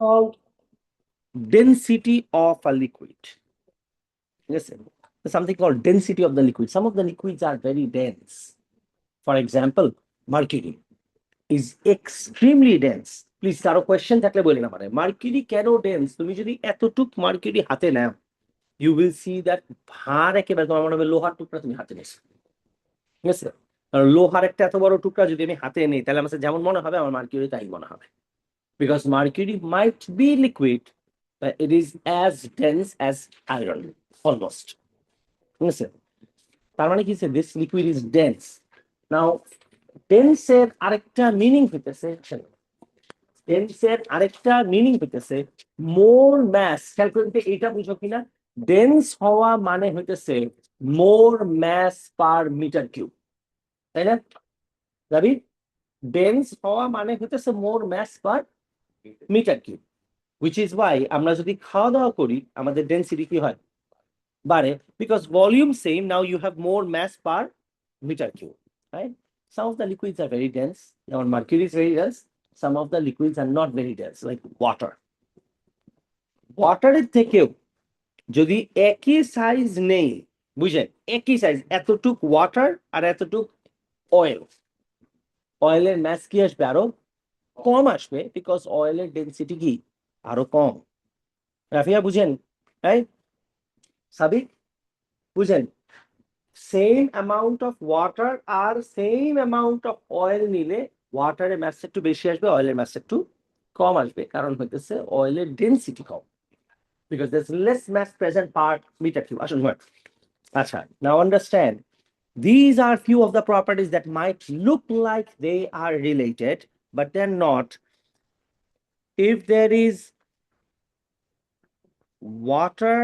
called density of a liquid. Listen, there's something called density of the liquid. Some of the liquids are very dense. For example, mercury is extremely dense. Please কারো question থাকলে বলে না পারে mercury কেন dense. তুমি যদি এতটুক mercury হাতে নাও, ইউ উইল সি দ্যাট ভার একেবারে তোমার মনে হবে লোহার টুকরা তুমি হাতে নিয়েছো। ঠিক আছে, কারণ লোহার একটা এত বড় টুকরা যদি আমি হাতে নিই, তাহলে আমার কাছে যেমন মনে হবে আমার মার্কিউরি তাই মনে হবে। Because mercury might be liquid, but it is as dense as iron almost. ঠিক আছে, তার মানে কি দিস লিকুইড ইজ ডেন্স। নাও ডেন্সের আরেকটা মিনিং হইতেছে, ডেন্সের আরেকটা মিনিং হইতেছে মোর ম্যাস। খেয়াল করতে এটা বুঝো কিনা, ডেন্স হওয়া মানে হইতেছে more mass per metre cube, তাই না রবি? ডেন্স হওয়া মানে হইতেছে more mass per metre cube, which is why আমরা যদি খাওয়া দাওয়া করি আমাদের ডেন্সিটি কি হয়, বাড়ে, because volume same, now you have more mass per metre cube, right? Some of the liquids are very dense. যেমন mercury is very dense. Some of the liquids are not very dense, like water. ওয়াটারের থেকেও যদি একই size নেই, বুঝলেন, একই size, এতটুক water আর এতটুক oil, অয়েলের ম্যাস কি আসবে, আরো কম আসবে, বিকজ অয়েলের ডেন্সিটি কি আরো কম। রাফিয়া বুঝেন? রাইট? সাবিক বুঝেন? সেম অ্যামাউন্ট অফ ওয়াটার আর সেম অ্যামাউন্ট অফ অয়েল নিলে ওয়াটারের ম্যাস একটু বেশি আসবে, অয়েলের ম্যাস একটু কম আসবে, কারণ হইতেছে অয়েলের ডেন্সিটি কম, because there's less mass present per meter cube. আসুন হয়। আচ্ছা, now understand, these are few of the properties that might look like they are related, but they're not. If there is water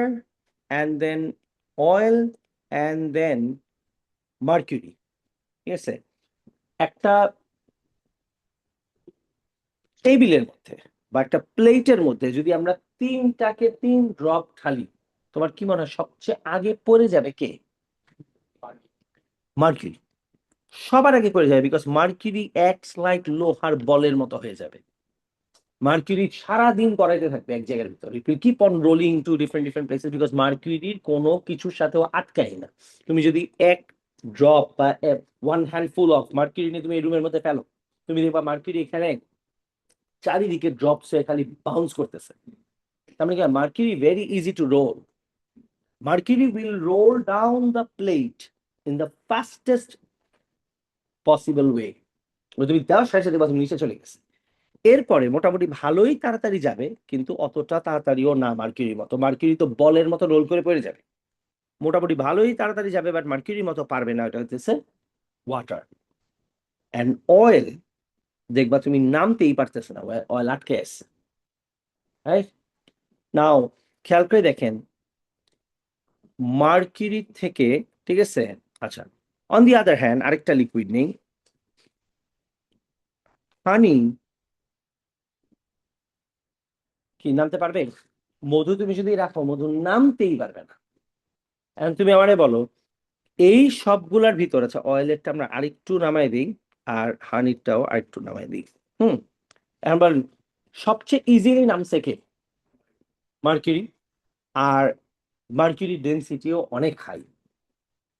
and then oil and then mercury, ঠিক আছে, একটা টেবিলের মধ্যে বা একটা প্লেটের মধ্যে যদি আমরা তিনটাকে তিন ড্রপ ঢালি, তোমার কি মনে হয় সবচেয়ে আগে পড়ে যাবে কে? মার্কিউরি সবার আগে পড়ে যাবে, বিকজ মার্কিউরি অ্যাক্টস লাইক লোহার বলের মতো হয়ে যাবে। মার্কিউরি সারাদিন করাইতে থাকবে এক জায়গার ভিতরে, keep on rolling to different different places, because মার্কিউরির কোনো কিছুর সাথেও আটকায় না। তুমি যদি এক ড্রপ বা ওয়ান হ্যান্ডফুল অফ মার্কিউরি নিয়ে তুমি এই রুমের মধ্যে ফেলো, তুমি দেখবা মার্কিউরি এখানে চারিদিকে ড্রপস হয়ে খালি বাউন্স করতেছে। তার মানে কি, mercury very easy to roll. Mercury will roll down the plate in the fastest possible way. তুমি দেওয়ার সাথে সাথে তুমি নিচে চলে গেছে। এরপরে মোটামুটি ভালোই তাড়াতাড়ি যাবে, কিন্তু অতটা তাড়াতাড়িও না মার্কিউরির মতো। মার্কিউরি তো বলের মতো রোল করে পড়ে যাবে। মোটামুটি ভালোই তাড়াতাড়ি যাবে, বাট মার্কিউরির মতো পারবে না। এটা হচ্ছে ওয়াটার অ্যান্ড অয়েল। দেখবা তুমি নামতেই পারতেছে না, অয়েল আটকে আসছে। রাইট? নাও খেয়াল করে দেখেন, মার্কিউরি থেকে, ঠিক আছে, আচ্ছা, অন দি আদার হ্যান্ড আরেকটা লিকুইড নেই, হানি কি নামতে পারবে? মধু তুমি যদি রাখো, মধু নামতেই পারবে না। এখন তুমি আমারে বলো, এই সবগুলার ভিতর, আচ্ছা অয়েলেরটা আমরা আরেকটু নামাই দিই আর হানিরটাও আরেকটু নামাই দিই। হুম, এখন বলেন সবচেয়ে ইজিলি নামছে কে? মার্কিউরি। আর মার্কিউরি ডেন্সিটিও অনেক হাই।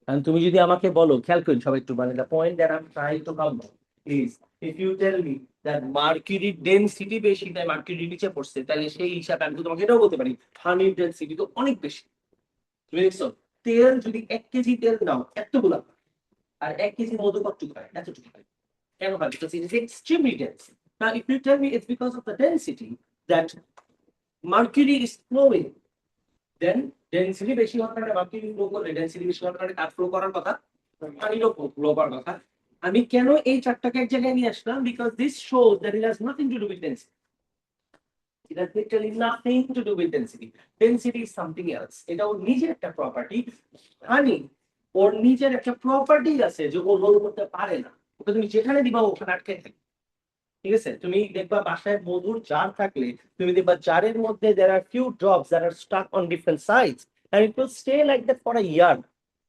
কারণ তুমি যদি আমাকে বলো, খেয়াল করি সবাই একটু, মানে the point that I am trying to come is, if you tell me that mercury density বেশি তাই মার্কিউরি নিচে পড়ছে, তাহলে সেই হিসাবে আমি তো তোমাকে এটাও বলতে পারি হানির ডেন্সিটি তো অনেক বেশি। তুমি দেখছো, তেল যদি 1 কেজি তেল নাও এতগুলা, আর 1 কেজি মধু কতটুকু হয়? এতটুকু হয়। কেন হয়? Because it is extremely dense. Now, if you tell me it's because of the density that mercury is flowing, then density বেশি হওয়ার কারণে mercury flow করলে density বেশি হওয়ার কারণে কার ফ্লো করার কথা? পানিরও ফ্লো করার কথা। আমি কেন এই চারটাকে এক জায়গায় নিয়ে আসলাম? Because this shows that it has nothing to do with density. It has literally nothing to do with density. Density is something else. এটা ওর নিজের একটা প্রপার্টি। হানি ওর নিজের একটা প্রপার্টি আছে যে ও রোল করতে পারে না। ওকে তুমি যেখানে দিবা ওখানে আটকে থাকে। ঠিক আছে, তুমি দেখবা বাসায় মধুর জার থাকলে, তুমি দেখবা জারের মধ্যে there are few drops that are stuck on different sides and it will stay like that for a year.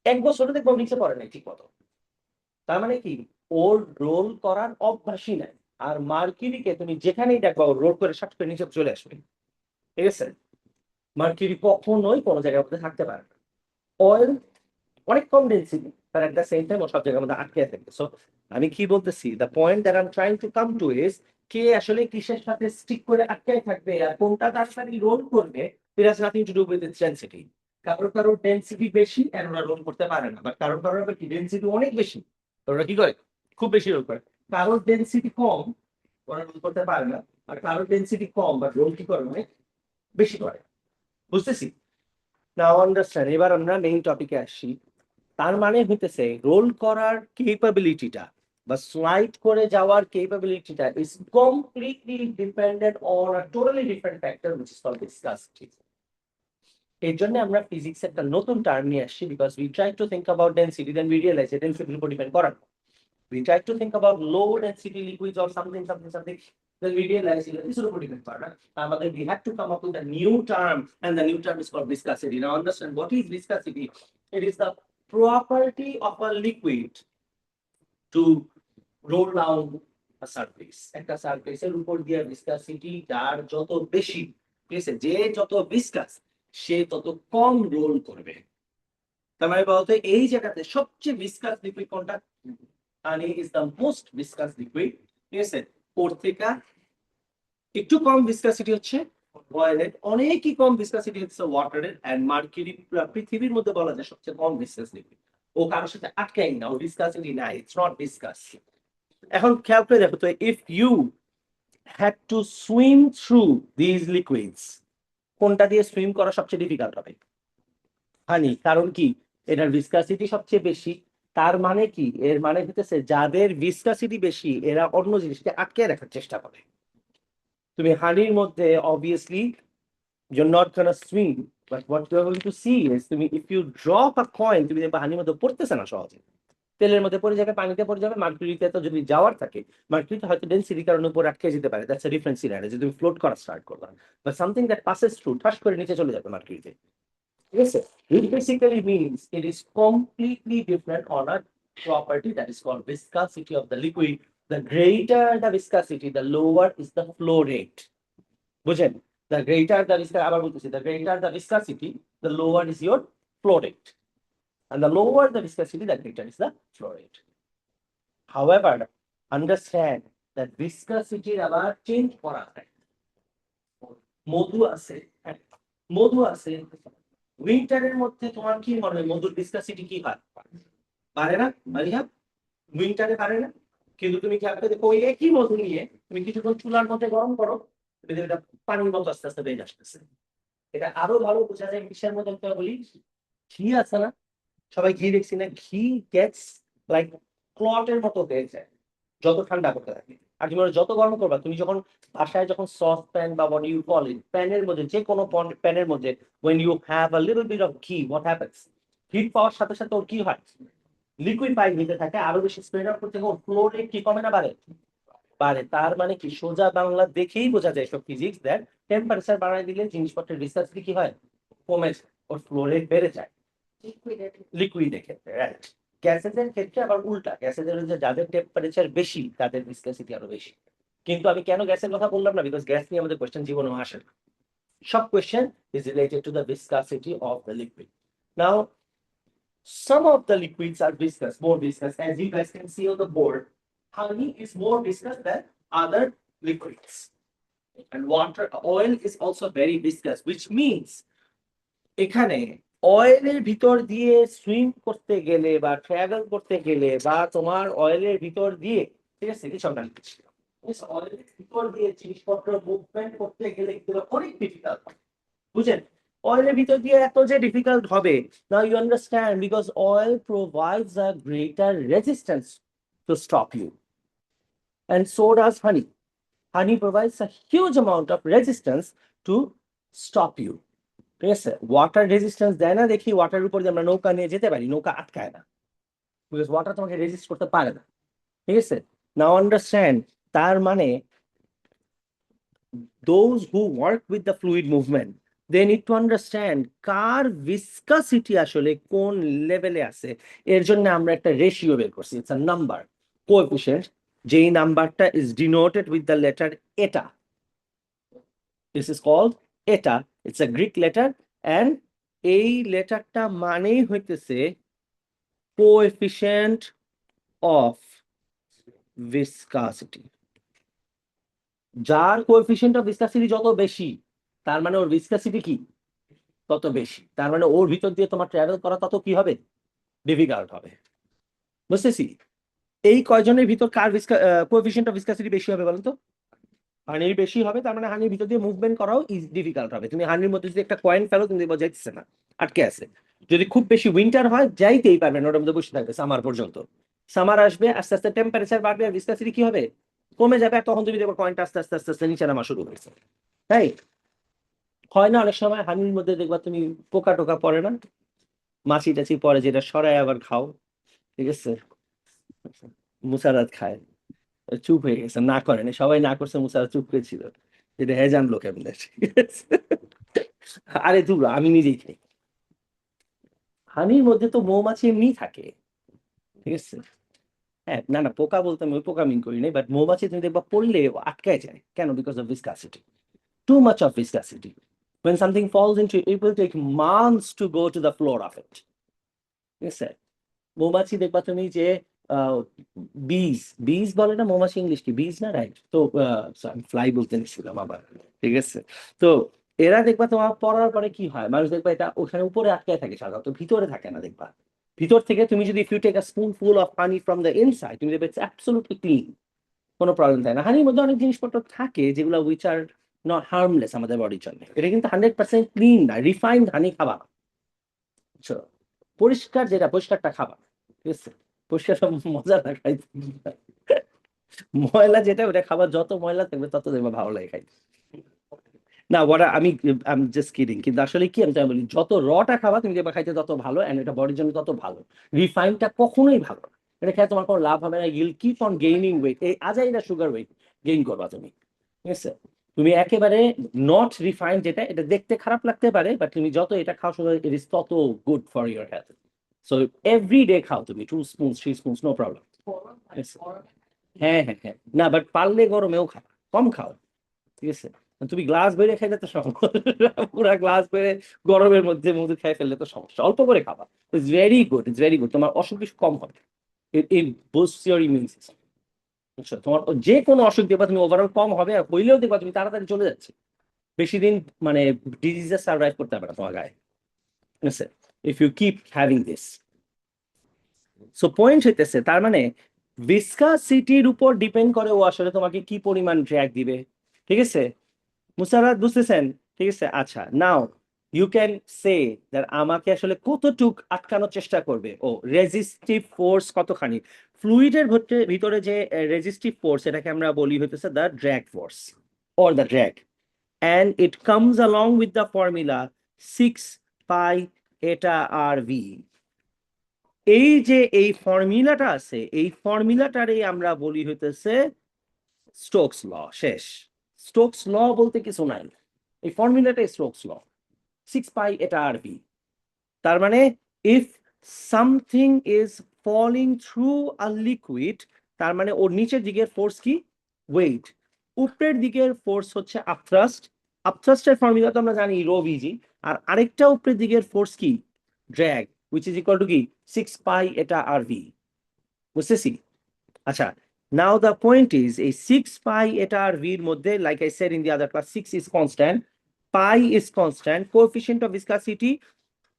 1 বছরে দেখবা নিচে পড়ে নাই ঠিক মতো। তার মানে কি, ওর রোল করার অভ্যাসই নাই। আর মার্কিউরিকে তুমি যেখানেই দেখো রোল করে শর্ট করে নিচে চলে আসবে, ঠিক আছে? মার্কিউরি কখনোই কোনো জায়গার মধ্যে থাকতে পারে না। অয়েল অনেক কম ডেন্সিটি, তার একটা সেম টাইম সব জায়গার মধ্যে আটকে থাকে। সো আমি কি বলতেছি, the point that I am trying to come to is, কে আসলে কিসের সাথে স্টিক করে আটকে থাকবে আর কোনটা তাড়াতাড়ি রোল করবে, it has nothing to do with its density. কারোর ডেন্সিটি বেশি আর ওরা রোল করতে পারে না, বাট কারোর আবার কি ডেন্সিটি অনেক বেশি, ওরা কি করে খুব বেশি রোল করে। কারোর ডেন্সিটি কম, ওরা রোল করতে পারে না। আর কারোর ডেন্সিটি কম বা রোল কি করে অনেক বেশি করে। বুঝতেছি? নাও আন্ডারস্ট্যান্ড। এবার আমরা মেইন টপিকে আসি। তার মানে হইতেছে রোল করার কেপাবিলিটিটা বা স্লাইড করে যাওয়ার কেপাবিলিটিটা is completely dependent on a totally different factor which is called viscosity. এর জন্য আমরা ফিজিক্স একটা নতুন টার্ম নিয়ে আসছি, because we try to think about density, then we realize that ডেনসিটির উপর ডিপেন্ড করে না। We try to think about low density liquids or something, then we realize that this is a different part. We had to come up with a new term, and the new term is called viscosity. Now understand, what is viscosity? It is the property of a liquid to roll down a surface. একটা সারফেসের উপর দিয়ে viscosity যার যত বেশি, ঠিক আছে, যে যত viscous সে তত কম রোল করবে। তার মানে বলতে এই জায়গাতে সবচেয়ে viscous লিকুইড কোনটা? পানি is the most viscous liquid, ঠিক আছে? ওর থেকে একটু কম ভিসকাসিটি হচ্ছে অয়েলের, অনেকই কম ভিসকাসিটি হচ্ছে ওয়াটারের, এন্ড মার্কিউরি পৃথিবীর মধ্যে বলা যায় সবচেয়ে কম ভিসকাস লিকুইড। ও কারোর সাথে আটকাই না, ও ভিসকাসিটি নাই, ইটস নট ভিসকাস। এখন খেয়াল করে দেখো তো, if you had to swim through this liquids, কোনটা দিয়ে সুইম করা সবচেয়ে ডিফিকাল্ট হবে? হানি। কারণ কি? এটার ভিসকাসিটি সবচেয়ে বেশি। তার মানে কি? এর মানে হইতেছে যাদের ভিসকাসিটি বেশি এরা অন্য জিনিসকে আটকে রাখার চেষ্টা করে। তুমি হানির মধ্যে obviously you're not gonna swim, but what you're going to see is, তুমি if you drop a coin, তুমি দেখবে হানির মধ্যে পড়তেছে না সহজে, তেলের মধ্যে পড়ে যাবে, পানিতে পড়ে যাবে। মার্কিউরিতে তো যদি যাওয়ার থাকে, মার্কিউরিতে হয়তো ডেন্সিটি কারণে উপর আটকে যেতে পারে, দ্যাটস আ ডিফারেন্ট সিনারিও, যে তুমি ফ্লোট করা স্টার্ট করবা, but something that passes through ঠাস করে নিচে চলে যাবে মার্কিউরিতে। Yes, sir. It basically means it is completely different on a property that is called viscosity of the liquid. The greater the viscosity, the lower is the flow rate. বুঝেন? The greater the viscosity, আবার বলতেছি, the greater the viscosity, the lower is your flow rate. And the lower the viscosity, the greater is the flow rate. However, understand that viscosity আবার change করা যায়। মধু আছে, মধু আছে, উইন্টারের মধ্যে তোমার কি মনে হয় মধুর ভিসকাসিটি কি হয়? পারে না? মারিয়া, উইন্টারে পারে না। কিন্তু তুমি খেয়াল করে দেখো, ওই একই মধু নিয়ে তুমি কিছুক্ষণ চুলার মধ্যে গরম করো, এটা পানির মতো আস্তে আস্তে বেড়ে আসতেছে। এটা আরো ভালো বোঝা যায় কিসের মধ্যে? আমরা বলি ঘি আছে না, সবাই ঘি দেখছি না, ঘি গেটস লাইক ক্লটের মতো হয়ে যায় যত ঠান্ডা করতে থাকে। আর তুমি যত গরম করবা, তুমি যখন বাসায় যখন সস প্যান বা what you call it, প্যানের মধ্যে, যে কোনো প্যানের মধ্যে when you have a little bit of ghee, what happens? Heat পাওয়ার সাথে সাথে ওর কি হয়? লিকুইড পাইপ নিতে থাকে, আরো বেশি স্প্রেড আউট করতে ওর ফ্লো রেট কি কমে না বাড়ে? বাড়ে। তার মানে কি? সোজা বাংলা দেখেই বোঝা যায় সব ফিজিক্স, দ্যাট টেম্পারেচার বাড়ায় দিলে জিনিসপত্রের ভিসকাসিটি কি হয়? কমে যায়, ওর ফ্লো রেট বেড়ে যায় লিকুইডের ক্ষেত্রে, রাইট? গ্যাসেসের ক্ষেত্রে আবার উল্টা, গ্যাসেসের যে যাদের টেম্পারেচার বেশি তাদের ভিসকাসিটি আরো বেশি। কিন্তু আমি কেন গ্যাসের কথা বললাম না? বিকজ গ্যাস নিয়ে আমাদের কোয়েশ্চেন জীবনেও আসে না। সব question is related to the viscosity of the liquid. Now some of the liquids are viscous, more viscous, as you guys can see on the board. Honey is more viscous than other liquids, and water, oil is also very viscous, which means এখানে অয়েলের ভিতর দিয়ে swim করতে গেলে বা travel করতে গেলে বা তোমার অয়েলের ভিতর দিয়ে, ঠিক আছে, কিছু না অয়েলের ভিতর দিয়ে জিনিসপত্র মুভমেন্ট করতে গেলে কিন্তু অনেক ডিফিকাল্ট, বুঝেন? অয়েলের ভিতর দিয়ে এত যে ডিফিকাল্ট হবে, now you understand, because oil provides a greater resistance to stop you, and so does honey. Honey provides a huge amount of resistance to stop you. ঠিক আছে? ওয়াটার রেজিস্ট্যান্স দেয় না দেখি, ওয়াটারের উপর দিয়ে আমরা নৌকা নিয়ে যেতে পারি, নৌকা আটকায় না, বিকজ ওয়াটার তোমাকে রেজিস্ট করতে পারে না। ঠিক আছে? নাও আন্ডারস্ট্যান্ড, তার মানে those who work with the fluid movement, they need to understand কার ভিসকাসিটি আসলে কোন লেভেলে আছে। এর জন্য আমরা একটা রেশিও বের করছি, ইটস আ নাম্বার, কোএফিশিয়েন্ট, যেই নাম্বারটা is denoted with the letter এটা, দিস ইজ কল্ড এটা, it's a Greek letter, and এই লেটারটা মানেই হইতেছে কোএফিসিয়েন্ট অফ ভিসকাসিটি। যার কোএফিসিয়েন্ট অফ ভিসকাসিটি যত বেশি, তার মানে ওর ভিসকাসিটি কি তত বেশি, তার মানে ওর ভিতর দিয়ে তোমার ট্রাভেল করা তত কি হবে, ডিফিকাল্ট হবে। বুঝতেছি? এই কয়জনের ভিতর কার কোএফিসিয়েন্ট অফ ভিসকাসিটি বেশি হবে বলতো? হানির বেশি হবে, তার মানে হানির ভিতর দিয়ে মুভমেন্ট করাও ডিফিকাল্ট হবে। তুমি হানির মধ্যে যদি একটা কয়েন ফেলো, তুমি দেখবো যাইতেছে না, আটকে আছে। যদি খুব বেশি উইন্টার হয়, যাইতেই পারবে না, ওটার মধ্যে বসে থাকবে সামার পর্যন্ত। সামার আসবে, আস্তে আস্তে টেম্পারেচার বাড়বে, আর ভিসকাসিটি কি হবে, কমে যাবে, আর তখন তুমি দেখবো কয়েনটা আস্তে আস্তে আস্তে আস্তে নিচে নামা শুরু হয়েছে। তাই হয় না অনেক সময় হানির মধ্যে দেখবা তুমি পোকা টোকা পড়ে না, মাছি টাছি পড়ে, যেটা সরায় আবার খাও, ঠিক আছে? মুসারাত খায়, চুপ হয়ে গেছে, না করেনি, সবাই না করছে, মুসারাত চুপ করেছিল, যেটা হ্যাঁ জানলো কেমনে, ঠিক আছে? আরে দূর, আমি নিজেই খাই। হানির মধ্যে তো মৌমাছি এমনি থাকে, ঠিক আছে? হ্যাঁ, না না, পোকা বলতে আমি ওই পোকা মিন করি নাই, বাট মৌমাছি তুমি দেখবা পড়লে ও আটকায় যায় কেন, because of viscosity, too much of viscosity. When something falls into it, it will take months to go to the floor of it. ঠিক আছে? মৌমাছি দেখবা তুমি যে বীজ বীজ বলে না মৌমাছি, ইংলিশ কি বীজ না, রাইট? তো আমি ফ্লাই বলতে নিছিলাম আবার, ঠিক আছে? তো এরা দেখবা তোমার পড়ার পরে কি হয়, মানুষ দেখবা এটা ওখানে উপরে আটকে থাকে, সাধারণত ভিতরে থাকে না দেখবা। ভিতর থেকে তুমি যদি if you take a spoonful of honey from the inside, তুমি দেখবে ইটস অ্যাবসলিউটলি ক্লিন, কোনো প্রবলেম থাকে না। হানির মধ্যে অনেক জিনিসপত্র থাকে যেগুলো উইচ আর নট হার্মলেস আমাদের বডির জন্য, এটা কিন্তু 100% ক্লিন না, রিফাইন্ড হানি খাবা, বুঝছো? পরিষ্কার যেটা, পরিষ্কারটা খাবা, ঠিক আছে? পরিষ্কার সব মজা না খাইতে, ময়লা যেটা ওটা খাবার, যত ময়লা থাকবে তত দেখবে ভালো লাগে খাইতে। না ওরা আমি জাস্ট কিডিং, কিন্তু আসলে কি আমি তাই বলি, যত রটা খাবা তুমি দেখবে খাইতে তত ভালো, এন্ড এটা বডির জন্য তত ভালো। রিফাইনটা কখনোই ভালো না, এটা খেয়ে তোমার কোনো লাভ হবে না, ইউল কিপ অন গেইনিং ওয়েট, এই আজাইরা সুগার ওয়েট গেইন করবা তুমি, ঠিক আছে? তুমি একেবারে নট রিফাইন্ড যেটা, এটা দেখতে খারাপ লাগতে পারে, বাট তুমি যত এটা খাও সুগার, ইট ইজ তত good for your health. So every day খাও তুমি 2 স্পুন 3 স্পুন, নো প্রবলেম। হ্যাঁ হ্যাঁ হ্যাঁ, না বাট পারলে গরমেও খাও, কম খাও, ঠিক আছে? তুমি গ্লাস বেড়ে খাইলে তো সমস্যা, পুরা গ্লাস বেড়ে গরমের মধ্যে মধু খাই ফেললে তো সমস্যা, অল্প করে খাবা, it's very good, it's very good, তোমার অসুখ বিসুখ কম হবে, ইট বুস্টস ইউর ইমিউন সিস্টেম, বুঝছো? তোমার যে কোনো অসুখ দেখবা তুমি ওভারঅল কম হবে, আর হইলেও দেখবা তুমি তাড়াতাড়ি চলে যাচ্ছে, বেশি দিন মানে ডিজিজে সার্ভাইভ করতে পারবে না তোমার গায়ে, ঠিক আছে? If you keep having this. So point হইতেছে, তার মানে ভিসকাসিটির উপর ডিপেন্ড করে ও আসলে তোমাকে কি পরিমাণ ড্র্যাগ দিবে, ঠিক আছে? মুসারাত বুঝতেছেন? ঠিক আছে, আচ্ছা now you can say that আমাকে আসলে কতটুক আটকানোর চেষ্টা করবে ও, রেজিস্টিভ ফোর্স কতখানি। ফ্লুইডের ভিতরে যে রেজিস্টিভ ফোর্স, এটাকে আমরা বলি হইতেছে the drag force or the drag, and it comes along with the formula 6 pi eta rv। এই যে এই ফর্মুলাটা আছে, এই ফর্মুলাটারে আমরা বলি হইতেছে স্টোকস ল। শেষ। স্টোকস ল বলতে কিছু নাই, এই ফর্মুলাটাই স্টোকস ল, 6 পাই এটা আর বি। তার মানে if something is falling through a liquid, তার মানে ওর নিচের দিকের ফোর্স কি, ওয়েট, উপরের দিকের ফোর্স হচ্ছে আপথ্রাস্ট, আপথ্রাস্টের ফর্মুলা তো আমরা জানি রো ভিজি, আর আরেকটা উপরের দিকের ফোর্স কি, drag, which is equal two কি 6 পাই এটা আর ভি। বুঝতেছি? আচ্ছা, নাও দ্য পয়েন্ট ইজ এই 6 পাই এটা আর ভি এর মধ্যে, like I said in the other class, 6 is constant, pi is constant, coefficient of viscosity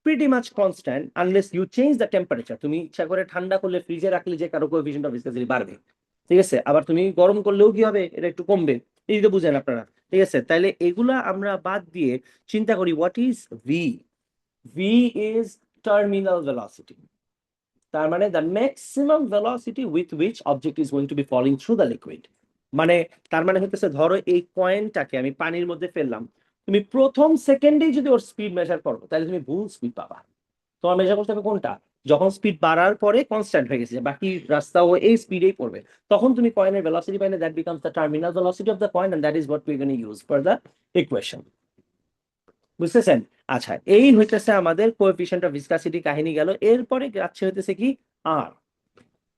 pretty much constant unless you change the temperature। তুমি ইচ্ছা করে ঠান্ডা করলে, ফ্রিজে রাখলে যে কারো কোএফিসিয়েন্ট অফ ভিসকাসিটি বাড়বে, ঠিক আছে? আবার তুমি গরম করলেও কি হবে, এটা একটু কমবে, এই তো বুঝেন আপনারা, ঠিক আছে? তাইলে এগুলা আমরা বাদ দিয়ে চিন্তা করি, what is V? V is terminal velocity, তার মানে the maximum velocity with which object is going to be falling through the liquid. মানে তার মানে হচ্ছে, ধরো এই কয়েনটাকে আমি পানির মধ্যে ফেললাম, তুমি প্রথম সেকেন্ডেই যদি ওর স্পিড মেজার করো, তাহলে তুমি ভুল স্পিড পাবা। তোমার মেজার করতে হবে কোনটা, যখন স্পিড বাড়ার পরে কনস্ট্যান্ট হয়ে গেছে, বাকি রাস্তা ও এই স্পিডেই পড়বে, তখন তুমি কয়েনের ভেলোসিটি পাইলে, that becomes the terminal velocity of the coin, and that is what we gonna use for the equation. বুঝতেছেন? আচ্ছা, এই হইতেছে আমাদের কোএফিসিয়েন্ট অফ ভিসকাসিটি কাহিনী গেল। এরপরে যাচ্ছে হইতেছে কি R,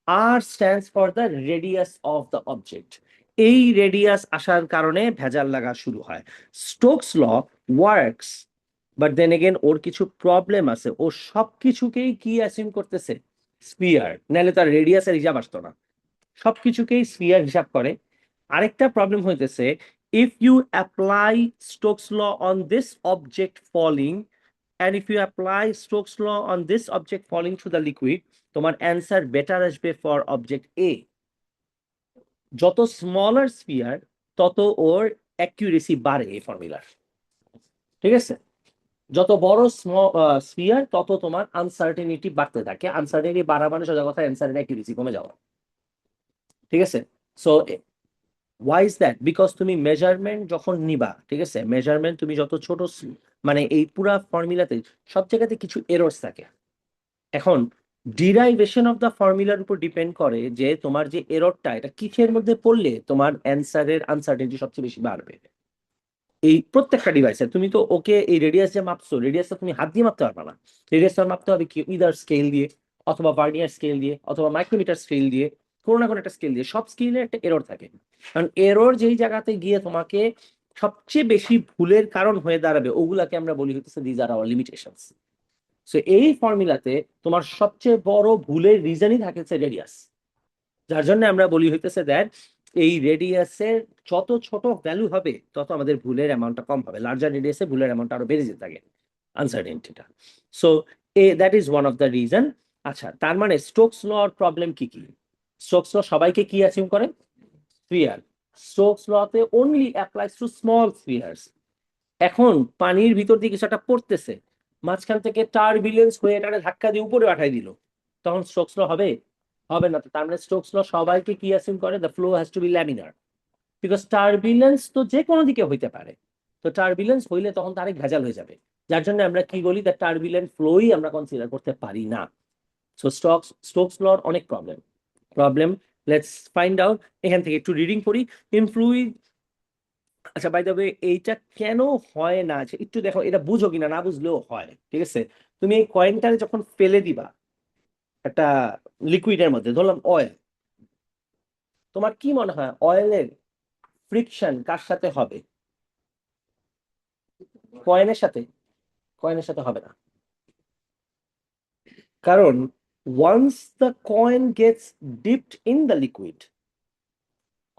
R stands for the radius of the object. এই রেডিয়াস আসার কারণে ভেজাল লাগা শুরু হয়। Stokes law works, but then again ওর কিছু প্রবলেম আছে। ও সবকিছুকেই কি অ্যাসিউম করতেছে? স্পিয়ার, নাহলে তার রেডিয়াসের হিসাব আসতো না। সবকিছুকেই স্পিয়ার হিসাব করে। আরেকটা প্রবলেম হইতেছে, if you apply Stokes law on this object falling, and if you apply Stokes law on this object falling through the liquid, তোমার অ্যান্সার বেটার আসবে ফর অবজেক্ট এ। যত স্মলার স্পিয়ার তত ওর accuracy বাড়ে এই ফর্মুলার, ঠিক আছে? যত বড় স্পিয়ার তত তোমার আনসার্টেনিটি বাড়তে থাকে। আনসার্টেনিটি বাড়া মানে সোজা কথা অ্যান্সারের অ্যাকিউরেসি কমে যাওয়া, ঠিক আছে? So why is that? Because তুমি মেজারমেন্ট যখন নিবা, ঠিক আছে, মেজারমেন্ট তুমি যত ছোট মানে এই পুরা ফর্মুলাতে সব জায়গাতে কিছু এরর্স থাকে। এখন ডিরাইভেশন অফ দ্য ফর্মুলার উপর ডিপেন্ড করে যে তোমার যে এররটা এটা কিসের মধ্যে পড়লে তোমার অ্যান্সারের আনসার্টেনিটি সবচেয়ে বেশি বাড়বে। এই প্রত্যেকটা ডিভাইসে তুমি তো ওকে এই রেডিয়াস যে মাপছো, রেডিয়াসটা তুমি হাত দিয়ে মাপতে পারবে না। রেডিয়াসটা মাপতে হবে কি, ইদার স্কেল দিয়ে, অথবা ভার্নিয়ার স্কেল দিয়ে, অথবা মাইক্রোমিটার স্কেল দিয়ে, কোনো না কোনো একটা স্কেল দিয়ে। সব স্কেলে একটা এরর থাকে, কারণ এরর যেই জায়গাতে গিয়ে তোমাকে সবচেয়ে বেশি ভুলের কারণ হয়ে দাঁড়াবে ওগুলাকে আমরা বলি হচ্ছে these are our limitations. So এই ফর্মুলাতে তোমার সবচেয়ে বড় ভুলের রিজনই থাকছে রেডিয়াস, যার জন্য আমরা বলি হইতেছে দ্যাট এই রেডিয়াসের যত ছোট ভ্যালু হবে তত আমাদের ভুলের অ্যামাউন্টটা কম হবে। লার্জার রেডিয়াসে ভুলের অ্যামাউন্ট আরো বেড়ে যেতে থাকে, আনসার্টেনিটিটা। So that is one of the reason. আচ্ছা, তার মানে স্টোকস লর প্রবলেম কি কি? স্টোকস ল সবাইকে কি অ্যাসিউম করে? স্ফিয়ার। স্টোকস লতে only applies to small spheres. এখন পানির ভিতর দিয়ে কিছু একটা পড়তেছে, মাঝখান থেকে টারবিলেন্স হয়ে এটাকে ধাক্কা দিয়ে উপরে পাঠাই দিল, তখন স্টোকস ল হবে? হবে না। তো তার মানে স্টোকস ল সবাইকে কি অ্যাসিউম করে? The flow has to be laminar, because turbulence তো যে কোনো দিকে হইতে পারে। তো টারবিলেন্স হইলে তখন তার এক ভেজাল হয়ে যাবে, যার জন্য আমরা কি বলি, দ্য টারবিলেন্ট ফ্লোই আমরা কনসিডার করতে পারি না। সো স্টোকস লর অনেক প্রবলেম। Let's find out. এখান থেকে একটু রিডিং করি। ইন ফ্লুইড, আচ্ছা বাই দ্য ওয়ে, এইটা কেন হয় না একটু দেখো, এটা বুঝো কিনা, না বুঝলেও হয়, ঠিক আছে? তুমি এই কয়েনটারে যখন ফেলে দিবা একটা লিকুইডের মধ্যে, ধরলাম অয়েল, তোমার কি মনে হয় অয়েলের ফ্রিকশন কার সাথে হবে? কয়েনের সাথে? কয়েনের সাথে হবে না, কারণ once the coin gets dipped in the liquid,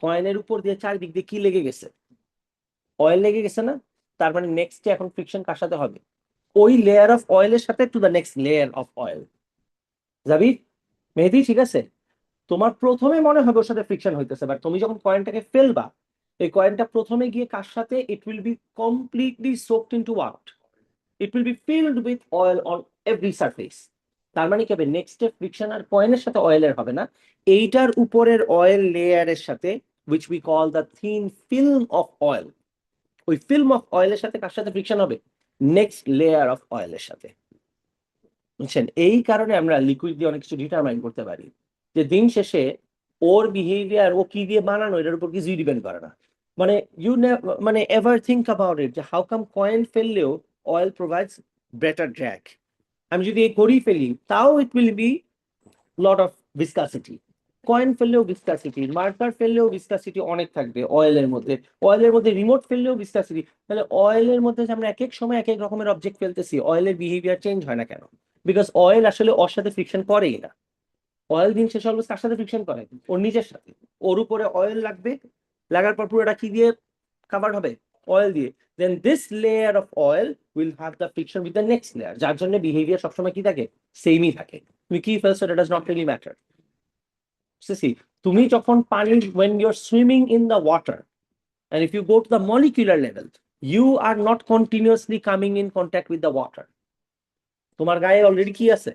কয়েনের উপর দিয়ে চারিদিক দিয়ে কি লেগে গেছে? অয়েল লেগে গেছে না? তার মানে নেক্সট এখন ফ্রিকশন কার সাথে হবে? ওই লেয়ার অফ অয়েলের সাথে two the next layer of oil. যাবি মেহেদি? ঠিক আছে, তোমার প্রথমে মনে হবে ওর সাথে ফ্রিকশন হইতেছে, বাট তুমি যখন কয়েনটাকে ফেলবা, এই কয়েনটা প্রথমে গিয়ে কার সাথে, it will be completely soaked into what, it will be filled with oil on every surface. তার মানে কি হবে, নেক্সট ফ্রিকশন আর কয়েনের সাথে অয়েলের হবে না, এইটার উপরের অয়েল লেয়ারের সাথে, which we call the thin film of oil, ওই ফিল্ম অফ অয়েলের সাথে কার সাথে ফ্রিকশন হবে? নেক্সট লেয়ার অফ অয়েলের সাথে। বুঝছেন? এই কারণে আমরা লিকুইড দিয়ে অনেক কিছু ডিটারমাইন করতে পারি, যে দিন শেষে ওর বিহেভিয়ার, ও কি দিয়ে বানানো, এটার উপর কিছুই ডিপেন্ড করে না। মানে মানে এভার থিঙ্ক অ্যাবাউট ইট, যে হাউ কাম কয়েন ফেললেও অয়েল প্রোভাইডস বেটার ড্র্যাগ। আমি যদি এই করি ফেলি তাও it will be lot of viscosity. Coin ফেললেও ভিসকাসিটি, মার্কার ফেললেও ভিসকাসিটি অনেক থাকবে অয়েলের মধ্যে। অয়েলের মধ্যে রিমোট ফেললেও ভিসকাসিটি। তাহলে অয়েলের মধ্যে যে আমরা এক এক সময় এক এক রকমের অবজেক্ট ফেলতেছি, অয়েলের বিহেভিয়ার চেঞ্জ হয় না কেন? বিকজ অয়েল আসলে ওর সাথে ফ্রিকশন করেই না। অয়েল দিন শেষে অলওয়েজ কার সাথে ফ্রিকশন করে? ওর নিজের সাথে। ওর উপরে অয়েল লাগবে, লাগার পর পুরোটা কি দিয়ে কাভার্ড হবে? অয়েল দিয়ে। Then this layer of oil will have the friction with the next layer, যার জন্য বিহেভিয়ার সবসময় কি থাকে? সেমই থাকে। তুমি কি ফেলছো, it does not really matter. তুমি যখন পানি, when you're swimming in the water, and if you go to the molecular level, you are not continuously coming in contact with the water. তোমার গায়ে অলরেডি কি আছে?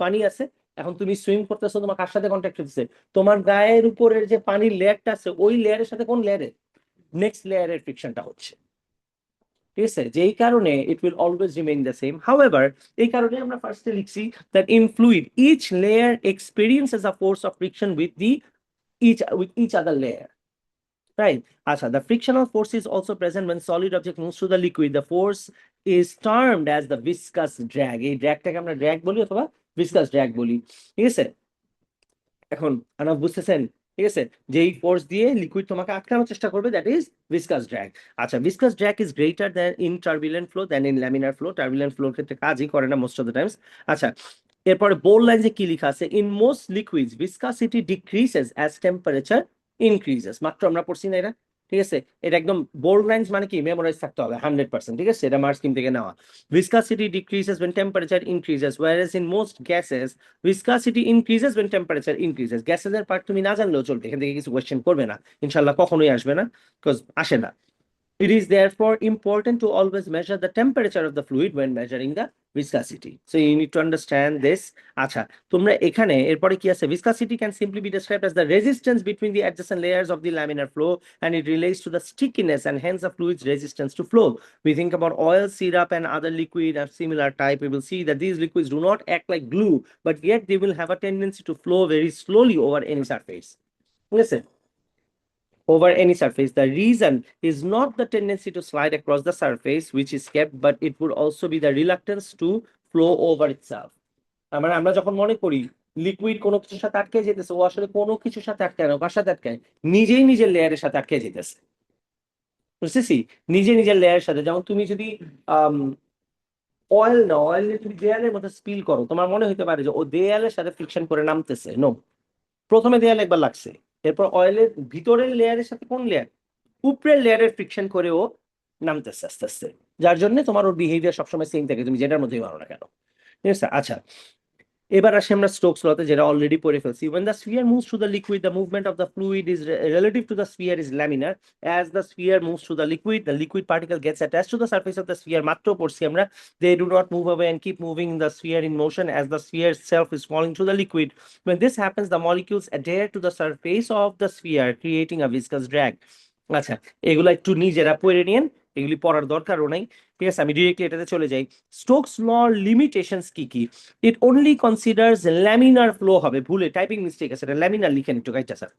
পানি আছে। এখন তুমি সুইম করতেছো, তোমার কার সাথে কন্ট্যাক্ট হচ্ছে? তোমার গায়ের উপরের যে পানির লেয়ারটা আছে, ওই লেয়ারের সাথে কোন লেয়ারে? নেক্সট লেয়ারের ফ্রিকশনটা হচ্ছে, ঠিক আছে? যেই কারণে it will always remain the same. However, এই কারণে আমরা ফার্স্টে লিখছি that in fluid each layer experiences a force of friction with each other layer. Right. Asha, the frictional force is also present when solid object moves through the liquid. The force is termed as the viscous drag. এই ড্র্যাগটাকে আমরা drag বলি অথবা viscous drag বলি, ঠিক আছে? এখন আনাফ বুঝতেছেন? ঠিক আছে, যেই ফোর্স দিয়ে লিকুইড তোমাকে আটকানোর চেষ্টা করবে, দ্যাট ইজ ভিসকাস ড্র্যাগ। আচ্ছা, viscous drag is greater than in turbulent flow than in laminar flow. Turbulent floor ক্ষেত্রে কাজই করে না মোস্ট অফ দ্য টাইমস। আচ্ছা, এরপরে বোল্ড লাইনসে কি লেখা আছে? In most liquids viscosity decreases as temperature increases. মাত্র আমরা পড়ছি না এটা? ঠিক আছে, এটা একদম বোল্ড লাইন্স মানে কি মেমোরাইজ থাকতে হবে 100%। ঠিক আছে, এটা মার্ক স্কিম থেকে নেওয়া। Viscosity decreases when temperature increases, whereas in most gases viscosity increases when temperature increases. Gases এর পার্ট তুমি না জানলেও চলবে, এখান থেকে কিছু কোয়েশ্চেন করবে না ইনশাল্লাহ, কখনোই আসবে না, বিকজ আসে না। It is therefore important to always measure the temperature of the fluid when measuring the viscosity. So you need to understand this. আচ্ছা, তোমরা এখানে এরপরে কি আছে? Viscosity can simply be described as the resistance between the adjacent layers of the laminar flow, and it relates to the stickiness and hence the fluid's resistance to flow. We think about oil, syrup, and other liquid of similar type. We will see that these liquids do not act like glue, but yet they will have a tendency to flow very slowly over any surface. Listen, over any surface. The reason is not the tendency to slide across the surface, which is kept, but it would also be the reluctance to flow over itself. মানে আমরা যখন মনে করি liquid কোনো কিছুর সাথে আটকে যেতেছে, ও আসলে কোনো কিছুর সাথে আটকায় না, কার সাথে আটকায়? নিজেই নিজের লেয়ারের সাথে আটকে যেতেছে। বুঝতেছি? নিজে নিজের লেয়ারের সাথে। যেমন তুমি যদি অয়েল না, অয়েল তুমি দেয়ালের মধ্যে স্পিল করো, তোমার মনে হতে পারে যে ও দেয়ালের সাথে ফ্রিকশন করে নামতেছে। নো, প্রথমে দেয়াল একবার লাগছে, এরপর অয়েলের ভিতরের লেয়ারের সাথে কোন লেয়ার? উপরের লেয়ারের ফ্রিকশন করে ও নামতেছে আস্তে আস্তে, যার জন্য তোমার ওর বিহেভিয়ার সবসময় সেম থাকে, তুমি যেটার মধ্যেই মারো না কেন। ঠিক আছে, আচ্ছা, এবার আসি আমরা স্টোকস লতে, যেটা অলরেডি পড়ে ফেলছি। when the sphere moves through the liquid, the movement of the fluid is relative to the sphere is laminar. As the sphere moves through the liquid particle gets attached to the surface of the sphere, মাত্র পড়ছি আমরা, they do not move away and keep moving the sphere in motion as the sphere itself is falling through the liquid. When this happens, the molecules adhere to the surface of the sphere, creating a viscous drag. আচ্ছা, এগুলো একটু নিজেরা পড়ে নিয়েন, এগুলি পড়ার দরকারও নাই। ঠিক আছে, আমি ডিরেক্টলি এটাতে চলে যাই। স্টোকস লর লিমিটেশনস কি কি? ইট অনলি কনসিডার্স ল্যামিনার ফ্লো হবে, ভুলে টাইপিং মিস্টেক আছে, এটা ল্যামিনার লিখেন একটু গাইটা স্যার।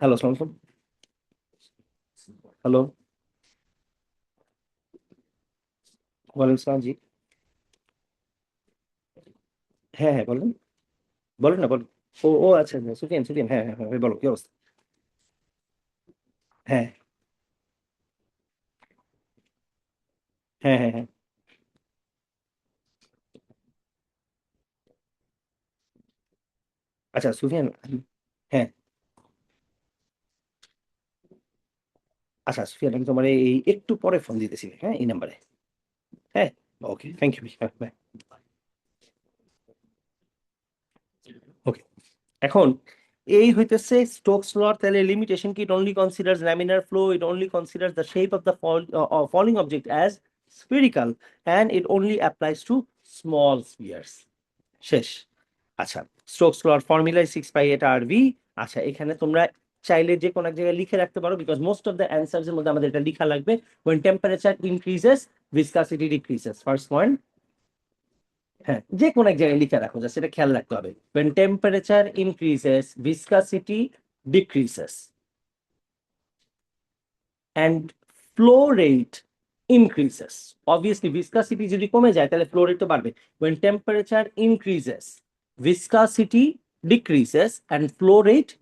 হ্যালো, আসসালামু আলাইকুম। হ্যালো, ওয়ালাইকুম আসসালাম জি। হ্যাঁ হ্যাঁ, বলেন, বলেন না, বলেন। ও ও আচ্ছা আচ্ছা, সুফিয়ান সুফিয়ান, হ্যাঁ হ্যাঁ হ্যাঁ, বলো কি অবস্থা? হ্যাঁ হ্যাঁ হ্যাঁ হ্যাঁ। আচ্ছা সুফিয়ান, হ্যাঁ, আচ্ছা সুফিয়ান, আমি তোমার এই একটু পরে ফোন দিতেছি, হ্যাঁ, এই নাম্বারে। হ্যাঁ, ওকে, থ্যাংক ইউ, বাই। ওকে, এখন এই হইতেছে স্টোকস ল। তাহলে লিমিটেশন কি? ইট only considers laminar flow, it only considers the shape of the falling object as spherical, and it only applies to small spheres. শেষ। আচ্ছা, স্টোকস লর ফর্মুলা 6π8 RV। আচ্ছা, এখানে তোমরা চাইলে যে কোনো এক জায়গায় লিখে রাখতে পারো, because most of the answers এর মধ্যে আমাদের এটা লেখা লাগবে। when temperature increases viscosity decreases, first point. হ্যাঁ, যে কোনো এক জায়গায় লিখে রাখো, জাস্ট এটা খেয়াল রাখতে হবে। when temperature increases viscosity decreases and flow rate increases. Obviously viscosity যদি কমে যায় তাহলে flow rate তো বাড়বে। when temperature increases viscosity decreases and flow rate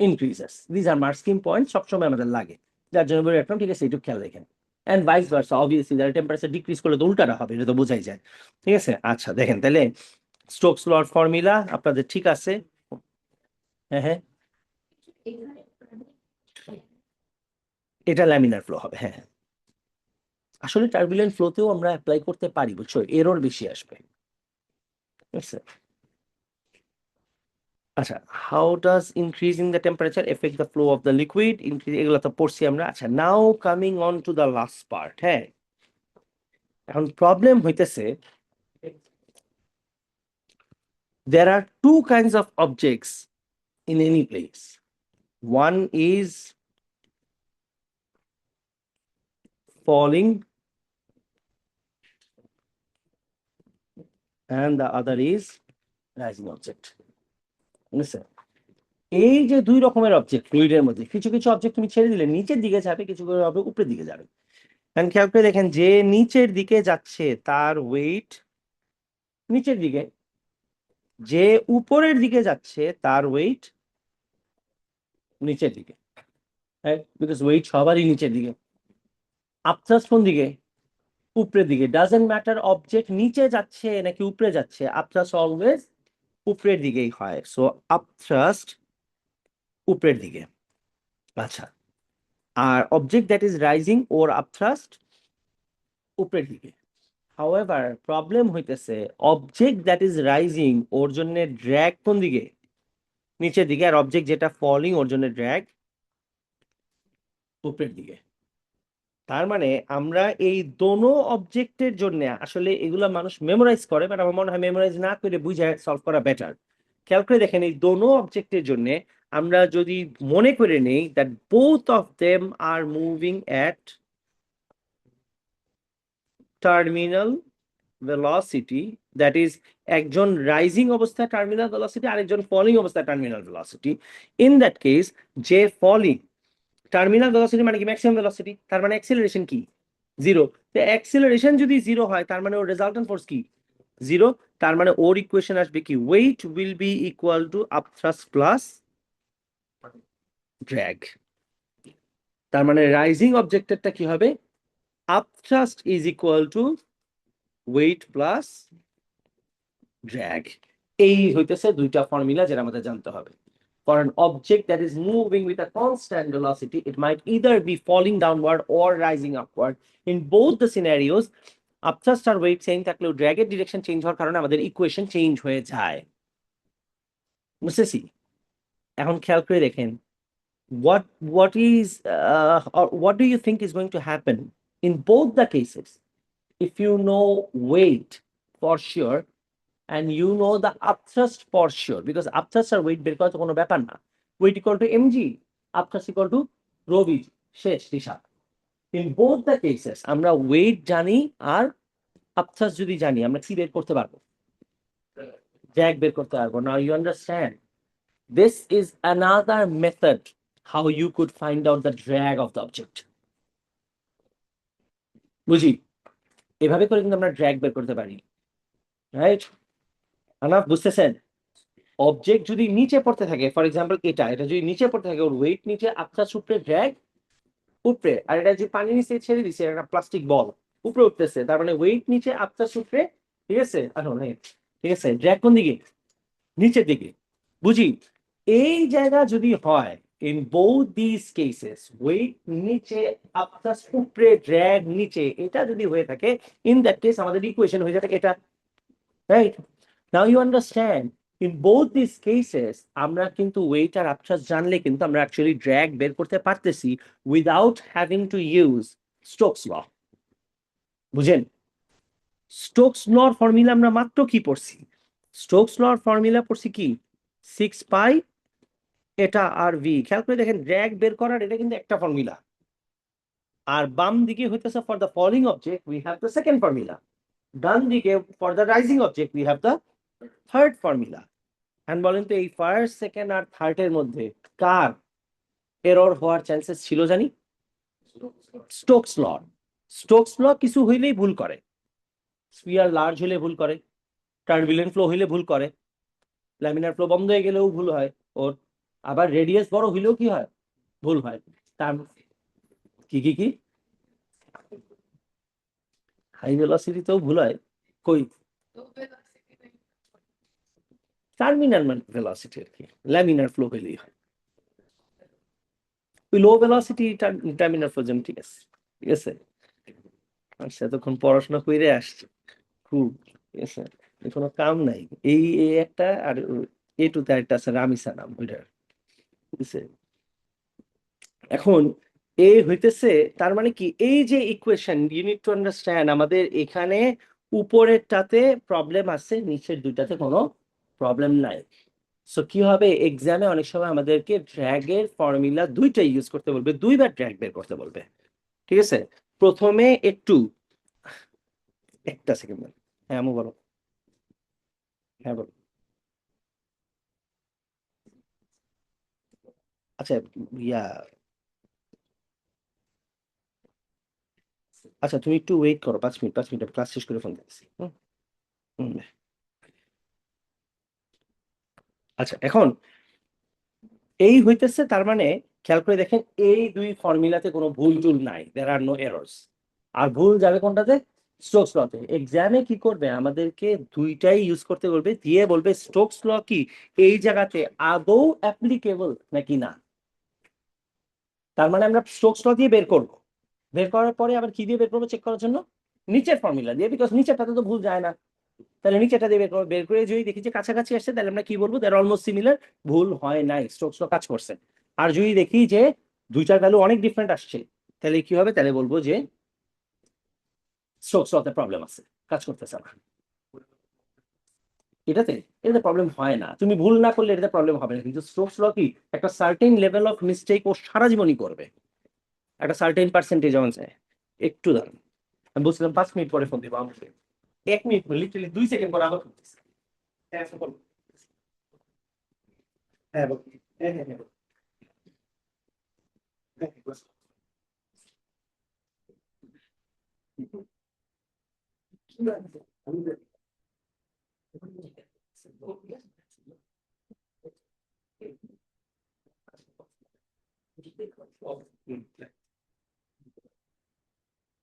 increases. These are marking points, সবসময় আমাদের লাগে, যার জন্য বলে রাখলাম। ঠিক আছে, একটু খেয়াল রাখেন। and vice versa, obviously যারা টেম্পারেচার ডিক্রিজ করলে তো উল্টাটা হবে, এটা তো বোঝাই যায়। ঠিক আছে, আচ্ছা দেখেন তাহলে স্টোকস লর ফর্মুলা আপনাদের ঠিক আছে? হ্যাঁ হ্যাঁ, এটা ল্যামিনার ফ্লো হবে, হ্যাঁ। আসলে টার্বুলেন্ট ফ্লোতেও আমরা অ্যাপ্লাই করতে পারি, বুঝছো, এরর বেশি আসবে। ঠিক আছে, আচ্ছা, how does increasing the temperature effect the flow of the liquid? Increase, এগুলো তো পড়ছি আমরা। আচ্ছা, নাও coming on to the last part. হ্যাঁ, এখন প্রবলেম হইতেছে, there are two kinds of objects in any place. One is falling and the other is rising object. বুঝছে? এই যে দুই রকমের অবজেক্ট ফ্লুইডের মধ্যে, কিছু কিছু অবজেক্ট তুমি ছেড়ে দিলে নিচের দিকে যাবে, কিছু কিছু হবে উপরের দিকে যাবে। কারণ খেয়াল করে দেখেন, যে নিচের দিকে যাচ্ছে তার ওয়েট নিচের দিকে, যে উপরের দিকে যাচ্ছে তার ওয়েট নিচের দিকে, বিকজ ওয়েট সবারই নিচের দিকে। আপথ্রাস্ট কোন দিকে? উপরের দিকে। ডাজেন্ট ম্যাটার অবজেক্ট নিচে যাচ্ছে নাকি উপরে যাচ্ছে, আপথ্রাস্ট অলওয়েজ উপরের দিকেই হয়। সো আপথ্রাস্ট উপরের দিকে। আচ্ছা, আর অবজেক্ট দ্যাট ইজ রাইজিং ওর আপথ্রাস্ট উপরের দিকে। হাউএভার প্রবলেম হইতেছে অবজেক্ট দ্যাট ইজ রাইজিং ওর জন্য ড্র্যাগ কোন দিকে? নিচের দিকে। আর অবজেক্ট যেটা ফলিং ওর জন্য ড্র্যাগ উপরের দিকে। তার মানে আমরা এই দোনো অবজেক্টের জন্য আসলে এগুলা মানুষ মেমোরাইজ করে, বাট আমার মনে হয় মেমোরাইজ না করে বুঝে সলভ করা বেটার। খেয়াল করে দেখেন, এই দোনো অবজেক্টের জন্য আমরা যদি মনে করে নেই that both of them are moving at terminal velocity, that is একজন রাইজিং অবস্থায় টার্মিনাল ভেলোসিটি, আরেকজন ফলিং অবস্থায় terminal velocity. In that case যে ফলিং, টার্মিনাল ভেলোসিটি মানে কি ম্যাক্সিমাম ভেলোসিটি, তার মানে অ্যাক্সিলারেশন কি? জিরো। তো অ্যাক্সিলারেশন যদি জিরো হয় তার মানে ওর রেজাল্টেন্ট ফোর্স কি? জিরো। তার মানে ওর ইকুয়েশন আসবে কি? Weight will be equal to upthrust plus drag. তার মানে রাইজিং অবজেক্টেরটা কি হবে? Upthrust is equal to weight plus drag. এই হইতেছে দুইটা ফর্মুলা যেটা আমাদের জানতে হবে। For an object that is moving with a constant velocity, it might either be falling downward or rising upward. In both the scenarios, upthrust আর weight change থাকলেও ড্র্যাগের ডিরেকশন চেঞ্জ হওয়ার কারণে আমাদের ইকুয়েশন চেঞ্জ হয়ে যায়। বুঝতেছি? এখন খেয়াল করে দেখেন, what is or what do you think is going to happen in both the cases if you know weight for sure and you know the upthrust for sure, because upthrust আর weight বের করা তো কোনো ব্যাপার না। weight equal to mg, upthrust equal to rho vg, শেষ হিসাব। in both the cases আমরা weight জানি আর upthrust যদি জানি আমরা কি বের করতে পারবো? drag বের করতে পারবো। now you understand, this is another method how you could find out the drag of the object। বুঝি? এভাবে করে কিন্তু আমরা drag বের করতে পারি, রাইট? আনাফ, বুঝতেছেন? অবজেক্ট যদি নিচে পড়তে থাকে, ফর এক্সাম্পল এটা এটা যদি নিচে পড়তে থাকে, ওর ওয়েট নিচে, আপথ্রাস্ট উপরে, ড্র্যাগ উপরে। আর এটা যে পানি নিচে ছেড়ে দিচ্ছে, একটা প্লাস্টিক বল উপরে উঠতেছে, তার মানে ওয়েট নিচে, আপথ্রাস্ট উপরে। ঠিক আছে? এখন ঠিক আছে, ড্র্যাগ কোন দিকে? নিচের দিকে। বুঝি? এই জায়গা যদি হয়, in both this cases weight নিচে, আপথ্রাস্ট উপরে, ড্র্যাগ নিচে, এটা যদি হয়ে থাকে, ইন দ্যাট কেস আমাদের ইকুয়েশন হয়ে যাবে এটা, right? Now you understand, in both this cases আমরা কিন্তু ওয়েট আর আপথ্রাস্ট জানলে কিন্তু আমরা অ্যাকচুয়ালি ড্র্যাগ বের করতে পারতেছি without having to use Stokes law. বুঝেন? স্টোকস লর ফর্মুলা আমরা মাত্র কি পড়ছি? স্টোকস লর ফর্মুলা পড়ছি কি? 6 পাই এটা আর ভি। খেয়াল করে দেখেন, ড্র্যাগ বের করার এটা কিন্তু একটা ফর্মুলা, আর বাম দিকে হইতেছে for the falling object we have the second formula, ডান দিকে for the rising object we have the third formula. এখন বলেন তো, এই ফার্স্ট, সেকেন্ড আর থার্ড এর মধ্যে কার এরর হওয়ার চান্সেস ছিল জানি? স্টোকস ল। স্টোকস ল কিছু হইলেই ভুল করে। স্পিয়ার লার্জ হইলে ভুল করে, টার্বুলেন্ট ফ্লো হইলে ভুল করে, ল্যামিনার ফ্লো বন্ধ হয়ে গেলেও ভুল হয় ওর, আবার রেডিয়াস বড় হইলেও কি হয়? ভুল হয়। তার কি কি কি হাই ভেলোসিটিতেও ভুল হয়? কই? টার্মিনাল ভেলোসিটি আর কি, ল্যামিনার ফ্লো হইলেই হয়। ওই লো ভেলোসিটি টার্মিনাল ফ্লো যেমন, ঠিক আছে। ঠিক আছে, আচ্ছা, এতক্ষণ পড়াশোনা করে আসছে খুব, ঠিক আছে, কোনো কাম নাই। এই একটা আর এ টুতে একটা আছে রামিসা নাম ওইটার, ঠিক আছে। এখন এ হইতেছে, তার মানে কি, এই যে equation, you need to understand, আমাদের এখানে উপরেরটাতে প্রবলেম আছে, নিচের দুইটাতে কোনো প্রবলেম নাই। সো কি হবে, এক্সামে অনেক সময় আমাদেরকে ড্র্যাগের ফর্মুলা দুইটাই ইউজ করতে বলবে, দুইবার ড্র্যাগ বের করতে বলবে। ঠিক আছে, প্রথমে একটু, একটা সেকেন্ড। হ্যাঁ আমু বলো। হ্যাঁ বলো। আচ্ছা, ইয়া, আচ্ছা তুমি একটু ওয়েট করো, 5 মিনিট, 5 মিনিট, ক্লাস শেষ করে ফোন দিচ্ছি। হুম হুম। আচ্ছা, এখন এই হইতেছে, তার মানে খেয়াল করে দেখেন এই দুই ফর্মুলাতে কোনো ভুল টুল নাই, দেয়ার আর নো এরর্স। আর ভুল যাবে কোনটাতে? স্টোকস লতে। এক্সামে কি করবে, আমাদেরকে দুইটাই ইউজ করতে বলবে, দিয়ে বলবে স্টোকস ল কি এই জায়গাতে আদৌ অ্যাপ্লিকেবল নাকি না। তার মানে আমরা স্টোকস ল দিয়ে বের করব, বের করার পরে আবার কি দিয়ে বের করবো চেক করার জন্য? নিচের ফর্মুলা দিয়ে, বিকজ নিচেরটাতে তো ভুল যায় না। তাহলে নিচেটা দিয়ে বের করবো, বের করে যদি দেখি যে কাছাকাছি আসছে, তাহলে আমরা কি বলবো, দ্যার অলমোস্ট সিমিলার, ভুল হয় নাই, স্টোকস ল কাজ করছে। আর যদি দেখি যে দুইটার ভ্যালু অনেক ডিফারেন্ট আসছে, তাহলে কি হবে, তাহলে বলবো যে স্টোকস লতে প্রবলেম আছে, কাজ করতেছে না। এটাতে এটাতে প্রবলেম হয় না, তুমি ভুল না করলে এটাতে প্রবলেম হবে না, কিন্তু স্টোকস ল কি একটা সার্টেন লেভেল অফ মিস্টেক ও সারা জীবনই করবে, একটা সার্টেন পার্সেন্টেজ অনুযায়ী। একটু দাঁড়ান, আমি বলছিলাম 5 মিনিট পরে ফোন দিব আমাকে, 1 মিনিট, লিটারালি 2 সেকেন্ড পরে আবার ফোন দিচ্ছে। হ্যাঁ বলো। হ্যাঁ বলো। হ্যাঁ হ্যাঁ হ্যাঁ বলো। হ্যাঁ, হ্যাঁ, বলো।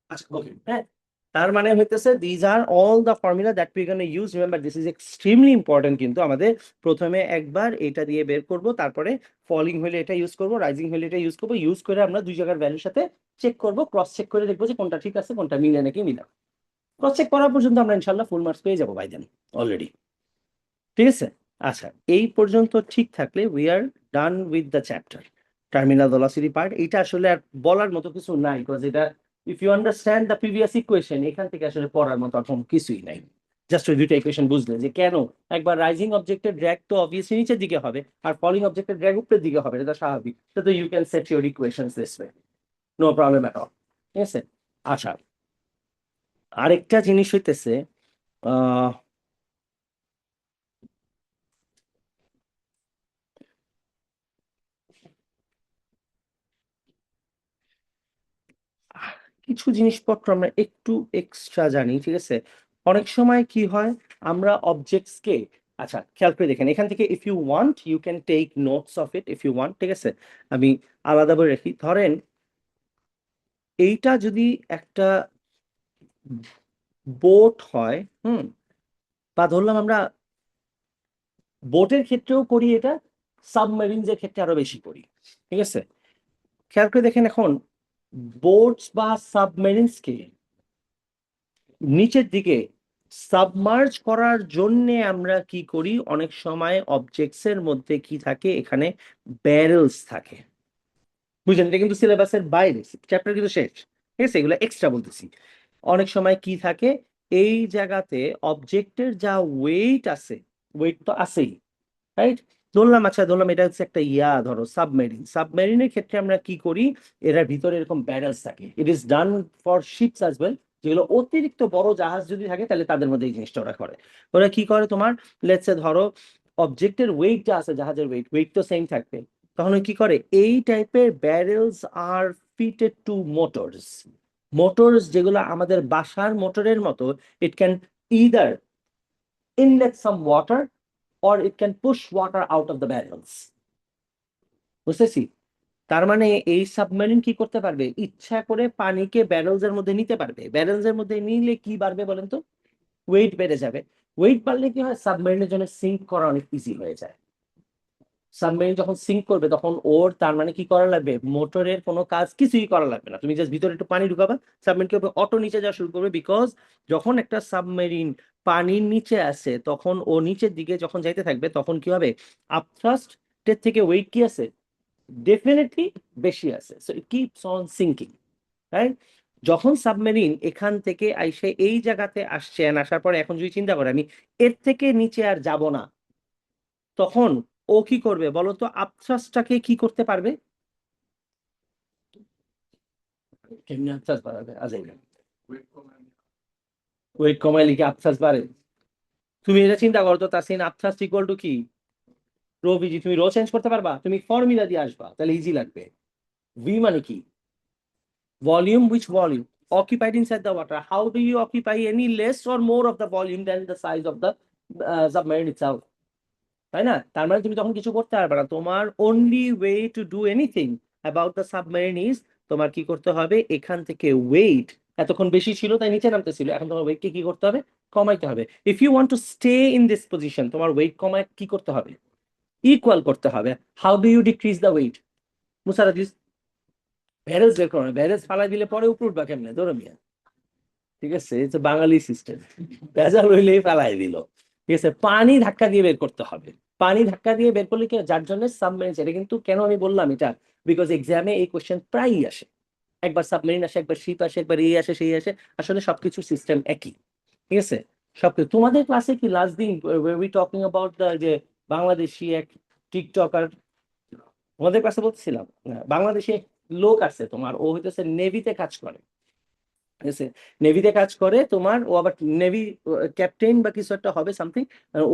আচ্ছা, okay, হ্যাঁ। তার মানে হইতেছে these are all the formula that we gonna use, remember this is extremely important, কিন্তু আমাদের প্রথমে একবার এটা দিয়ে বের করব, তারপরে ফলিং হলে এটা ইউজ করব, রাইজিং হলে এটা ইউজ করব, ইউজ করে আমরা দুই জায়গার ভ্যালুর সাথে চেক করব, ক্রস চেক করে দেখবো যে কোনটা ঠিক আছে, কোনটা মিলে নাকি মিলে। ক্রস চেক করার পর্যন্ত আমরা ইনশাল্লাহ ফুল মার্কস পেয়ে যাবো বাই দেন অলরেডি। ঠিক আছে। আচ্ছা, এই পর্যন্ত ঠিক থাকলে we are done with the chapter terminal velocity part. এটা আসলে আর বলার মতো কিছু নাই, বিকজ এটা if you understand the previous equation, এখান থেকে আসলে পড়ার মতো এখন কিছুই নাই। জাস্ট ওই দুইটা ইকুয়েশন বুঝলে যে কেন একবার রাইজিং অবজেক্টের ড্র্যাগ তো অবভিয়াসলি নিচের দিকে হবে, আর ফলিং অবজেক্টের ড্র্যাগ উপরের দিকে হবে, এটা স্বাভাবিক। তো you can set your equations this way, no problem at all. ঠিক আছে। আচ্ছা, আরেকটা জিনিস হইতেছে, আহ কিছু জিনিসপত্র আমরা একটু এক্সট্রা জানি। ঠিক আছে। অনেক সময় কি হয়, আমরা অবজেক্টস কে, আচ্ছা খেয়াল করে দেখেন এখান থেকে, if you want you can take notes of it, if you want. ঠিক আছে, আমি আলাদা করে রাখি। ধরেন এইটা যদি একটা বোট হয়, বা ধরলাম আমরা বোটের ক্ষেত্রেও করি এটা, সাবমেরিনস এর ক্ষেত্রে আরো বেশি করি। ঠিক আছে, খেয়াল করে দেখেন এখন বোটস বা সাবমেরিনস কে নিচের দিকে সাবমার্জ করার জন্য আমরা কি করি, অনেক সময় অবজেক্টস এর মধ্যে কি থাকে, এখানে ব্যারেলস থাকে। বুঝলেন, এটা কিন্তু সিলেবাসের বাইরে, চ্যাপ্টার কিন্তু শেষ। ঠিক আছে, এগুলো এক্সট্রা বলতেছি। অনেক সময় কি থাকে, এই জায়গাতে অবজেক্টের যা ওয়েট আছে, ওয়েট তো আছেই, রাইট? ধরলাম, আচ্ছা ধরলাম এটা হচ্ছে একটা ধরো সাবমেরিন, সাবমেরিনের ক্ষেত্রে আমরা কি করি, এর ভিতরে এরকম ব্যারেলস থাকে। It is done for ships as well, যেগুলো অতিরিক্ত বড় জাহাজ যদি থাকে তাহলে তাদের মধ্যে এই জিনিসটা ওরা করে। ওরা কি করে, তোমার লেটসে ধরো অবজেক্টের ওয়েট যা আছে, জাহাজের ওয়েট ওয়েট তো সেম থাকবে, তখন ওই কি করে এই টাইপের ব্যারেলস আর ফিটেড টু মোটরস। মোটরস যেগুলো আমাদের বাসার মোটরের মতো, it can either inlet some water or it can push water out of the barrels. বুঝতেছি। তার মানে এই সাবমেরিন কি করতে পারবে, ইচ্ছা করে পানিকে ব্যারেলস এর মধ্যে নিতে পারবে। ব্যারেলস এর মধ্যে নিলে কি বাড়বে বলেন তো? ওয়েট বেড়ে যাবে। ওয়েট বাড়লে কি হয়, সাবমেরিনের জন্য সিঙ্ক করা অনেক ইজি হয়ে যায়। সাবমেরিন যখন সিঙ্ক করবে তখন ওর, তার মানে কি করা লাগবে, মোটরের কোনো কাজ কিছুই করা লাগবে না, তুমি জাস্ট ভিতরে একটু পানি ঢুকাবা, সাবমেরিন কি হবে, অটো নিচে যাওয়া শুরু করবে। বিকজ যখন একটা সাবমেরিন পানির নিচে আসে, তখন ও নিচের দিকে যখন যাইতে থাকবে, তখন কি হবে, আপথ্রাস্ট এর থেকে ওয়েট কি আছে, ডেফিনেটলি বেশি আছে, so it keeps on sinking, right? যখন সাবমেরিন এখান থেকে আইসে এই জায়গাতে আসছে, and আসার পরে এখন যদি চিন্তা করে আমি এর থেকে নিচে আর যাব না, তখন ও কি করবে বলতো, আপথ্রাস্টটাকে কি করতে পারবে, কেমনি আপথ্রাস্ট বাড়াবে, আজাইরা ওয়েট কমাইলে কি আপথ্রাস্ট বাড়ে? তুমি এটা চিন্তা করো তো তাসিন, আপথ্রাস্ট ইকুয়াল টু কি, রো ভিজি। তুমি রো চেঞ্জ করতে পারবা, তুমি ফর্মুলা দিয়ে আসবা, তাহলে ইজি লাগবে। ভি মানে কি, volume, which volume occupied inside the water, how do you occupy any less or more of the volume than the size of the submarine itself? তাই না? তার মানে তুমি তখন কিছু করতে পারবে না। তোমার only way to do anything about the submarine is, তোমার কি করতে হবে, এখান থেকে ওয়েট এতক্ষণ বেশি ছিল তাই নিচে নামতেছিল, এখন তোমার ওয়েটকে কি করতে হবে, কমাইতে হবে। If you want to stay in this position, তোমার ওয়েট কমায় কি করতে হবে, ইকুয়াল করতে হবে। How do you decrease the weight? মুসারাদিস, ভ্যারেজ বের করো না, ভ্যারেজ ফালাই দিলে পরে উপর উঠবা কেমনে, ধরো মিয়া। ঠিক আছে, এই যে বাঙালি সিস্টেম, ভেজাল হইলেই ফেলাই দিল। ঠিক আছে, পানি ধাক্কা দিয়ে বের করতে হবে। পানি ধাক্কা দিয়ে বের করলে কি হয়? যার জন্য সাবমেরিন, এটা কিন্তু কেন আমি বললাম এটা, বিকজ এক্সামে এই কোশ্চেন প্রায়ই আসে। একবার সাবমেরিন আসে, একবার শিপ আসে, একবার এই আসে সেই আসে, আসলে সবকিছু সিস্টেম একই। ঠিক আছে, সবকিছু তোমাদের ক্লাসে কি লাস্ট দিন উই টকিং অ্যাবাউট দ্য যে বাংলাদেশি এক টিকটকার, তোমাদের ক্লাসে বলছিলাম না, বাংলাদেশি এক লোক আছে তোমার, ও হইতেছে নেভিতে কাজ করে। ঠিক আছে, নেভিতে কাজ করে তোমার, ও আবার নেভি ক্যাপ্টেন বা কিছু একটা হবে সামথিং।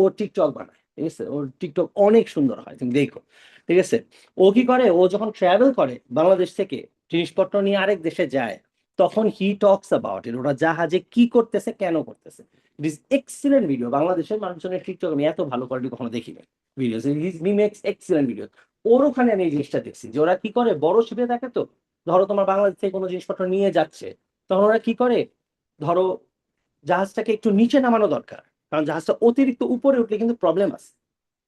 ও টিকটক বানায়, ঠিক আছে, ওর টিকটক অনেক সুন্দর হয়, তুমি দেখো। ঠিক আছে, ও কি করে, ও যখন ট্রাভেল করে বাংলাদেশ থেকে জিনিসপত্র নিয়ে আরেক দেশে যায়, তখন হি টকস অ্যাবাউট ইট, ওরা জাহাজে কি করতেছে, কেন করতেছে। It is excellent video. বাংলাদেশের মানুষজনের টিকটক আমি এত ভালো কোয়ালিটি কখনো দেখিনি video, he makes excellent video. ওর ওখানে আমি এই জিনিসটা দেখছি যে ওরা কি করে, বড় শিপে থাকে তো, ধরো তোমার বাংলাদেশ থেকে কোনো জিনিসপত্র নিয়ে যাচ্ছে, তখন ওরা কি করে, ধরো জাহাজটাকে একটু নিচে নামানো দরকার, কারণ জাহাজটা অতিরিক্ত উপরে উঠলে কিন্তু প্রবলেম আছে।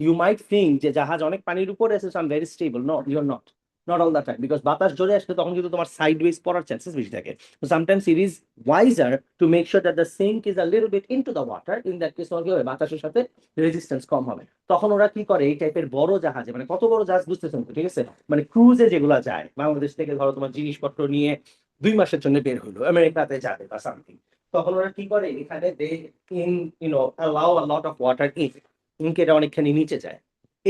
ইউ মাইট থিঙ্ক যে জাহাজ অনেক পানির উপরে আছে, I am very stable, no you are not, not all the time, because বাতাস জোরে আসলে তখন কিন্তু তোমার সাইড ওয়েজ পড়ার চান্সেস বেশি থাকে। So sometimes it is wiser to make sure that the sink is a little bit into the water. In that case তোমার কি হবে, বাতাসের সাথে রেজিস্ট্যান্স কম হবে। তখন ওরা কি করে, এই টাইপের বড় জাহাজে, মানে কত বড় জাহাজ বুঝতেছেন তো, ঠিক আছে, মানে ক্রুজে যেগুলো যায় বাংলাদেশ থেকে, ধরো তোমার জিনিসপত্র নিয়ে 2 মাসের জন্য বের হলো, আমেরিকাতে যাবে বা সামথিং, তখন ওরা কি করে, এখানে they in allow a lot of water in, ইনকে এটা অনেকখানি নিচে যায়।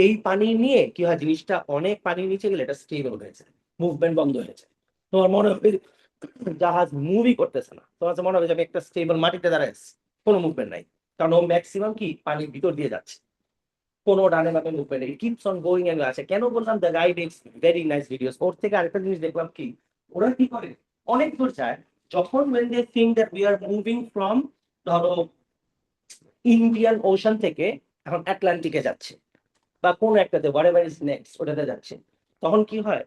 এই পানি নিয়ে কি হয়, জিনিসটা অনেক পানির নিচে গেলে এটা স্টেবল হয়ে যায়, মুভমেন্ট বন্ধ হয়ে যায়। তোমার মনে হবে জাহাজ মুভই করতেছে না, তোমার কাছে মনে হবে যে আমি একটা স্টেবল মাটিতে দাঁড়ায় আছি, কোনো মুভমেন্ট নাই, কারণ ও ম্যাক্সিমাম কি পানির ভিতর দিয়ে যাচ্ছে, কোনো ডানে বামে মুভমেন্ট নেই, কিপস অন গোয়িং এন্ড আছে। কেন বললাম, the guide is very nice videos. ওর থেকে আরেকটা জিনিস দেখলাম কি, ওরা কি করে, অনেক দূর যায়, যখন when they think that we are moving from, ধরো ইন্ডিয়ান ওশান থেকে এখন আটলান্টিকে যাচ্ছে, বা কোন একটাতে whatever is next ওটাতে যাচ্ছে, তখন কি হয়,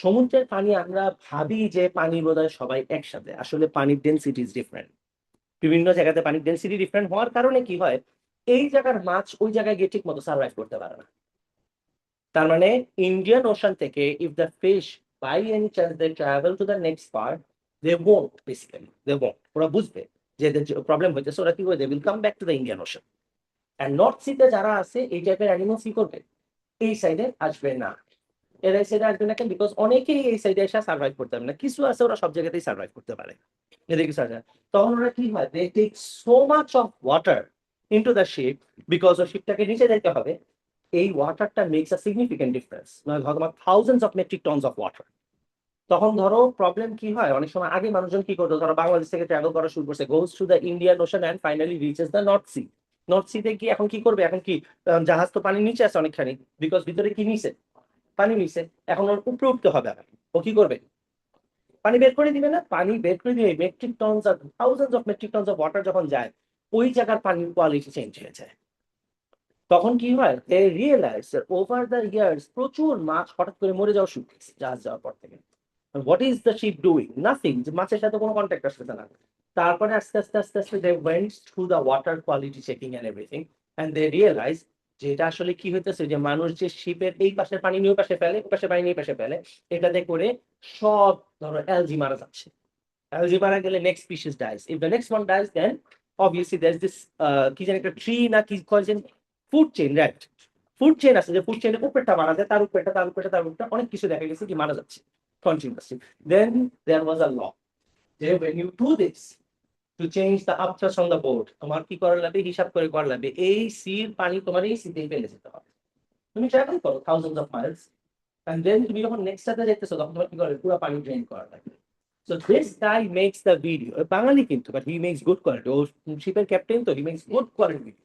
সমুদ্রের পানি আমরা ভাবি যে পানি বোধহয় সবাই একসাথে, আসলে পানির ডেন্সিটি ইজ ডিফারেন্ট। বিভিন্ন জায়গাতে পানির ডেন্সিটি ডিফারেন্ট হওয়ার কারণে কি হয়, এই জায়গার মাছ ওই জায়গায় গিয়ে ঠিক মতো সার্ভাইভ করতে পারে না। তার মানে ইন্ডিয়ান ওশান থেকে if the fish by any chance they travel to the next part, they won't, basically they won't, ওরা বুঝবে যে এদের প্রবলেম হইতেছে, ওরা কি করে, they will come back to the Indian Ocean. আর নর্থ সিতে যারা আছে এই টাইপের অ্যানিমালস কি করবে, এই সাইডে আসবে না। এরা এই সাইডে আসবে না কেন, বিকজ অনেকেই এই সাইডে এসে সার্ভাইভ করতে পারে না, কিছু আছে ওরা সব জায়গাতেই সার্ভাইভ করতে পারে, এদের কিছু আছে। তখন ওরা কি হয়, they take so much of water into the ship, because ও শিপটাকে নিচে যাইতে হবে। এই ওয়াটারটা মেক্স আ সিগনিফিকেন্ট ডিফারেন্স, মানে ধরো তোমার thousands of metric tons of water. তখন ধরো প্রবলেম কি হয়, অনেক সময় আগে মানুষজন কি করতো, ধরো বাংলাদেশ থেকে ট্রাভেল করা শুরু করছে, goes to the Indian Ocean and finally reaches the North Sea. North সিতে কি এখন কি করবে, এখন কি জাহাজ তো পানির নিচে আছে অনেকখানি, বিকজ ভিতরে কি নিচে, পানি নিচে, এখন ওর উপরে উঠতে হবে আবার। ও কি করবে, পানি বের করে দিবে না, পানি বের করে দিবে, মেট্রিক টনস আর thousands of metric tons of water যখন যায়, ওই জায়গার পানির কোয়ালিটি চেঞ্জ হয়ে যায়। তখন কি হয়, দে রিয়েলাইজ ওভার দ্য ইয়ার্স প্রচুর মাছ হঠাৎ করে মরে যাওয়া শুরু করছে জাহাজ যাওয়ার পর থেকে। What is the ship doing, nothing, যে মাছের সাথে কোনো কন্ট্যাক্ট আসতেছে না। তারপরে আস্তে আস্তে আস্তে আস্তে they went through the water quality checking and everything, and they realise যে এটা আসলে কি হইতেছে, যে মানুষ যে শিপের এই পাশের পানি নিয়ে ওই পাশে ফেলে, ওই পাশে পানি নিয়ে এই পাশে ফেলে, এটাতে করে সব ধরো অ্যালজি মারা যাচ্ছে। অ্যালজি মারা গেলে next species dies, if the next one dies then obviously there is this কি জানি একটা ট্রি না কি কয় যেন, food chain, right, food chain আছে, যে ফুড চেইনের উপরটা মারা যায়, তার উপরটা তার উপরটা তার উপরটা অনেক কিছু দেখা গেছে কি মারা যাচ্ছে কন্টিনিউয়াসলি। দেন দেয়ার ওয়াজ আ ল, যে when you do this to change the upthrust on the boat, তোমার কি করা লাগবে, হিসাব করে করা লাগবে, এই সির পানি তোমার এই সিতেই ফেলে যেতে হবে। তুমি ট্রাভেল করো thousands of miles, and then তুমি যখন নেক্সট সাথে যাইতেছো, তখন তোমার কি করবে, পুরো পানি ড্রেন করা লাগবে। So this guy makes the video, বাঙালি কিন্তু, but he makes good quality, ও শিপের ক্যাপ্টেন তো, he makes good quality video,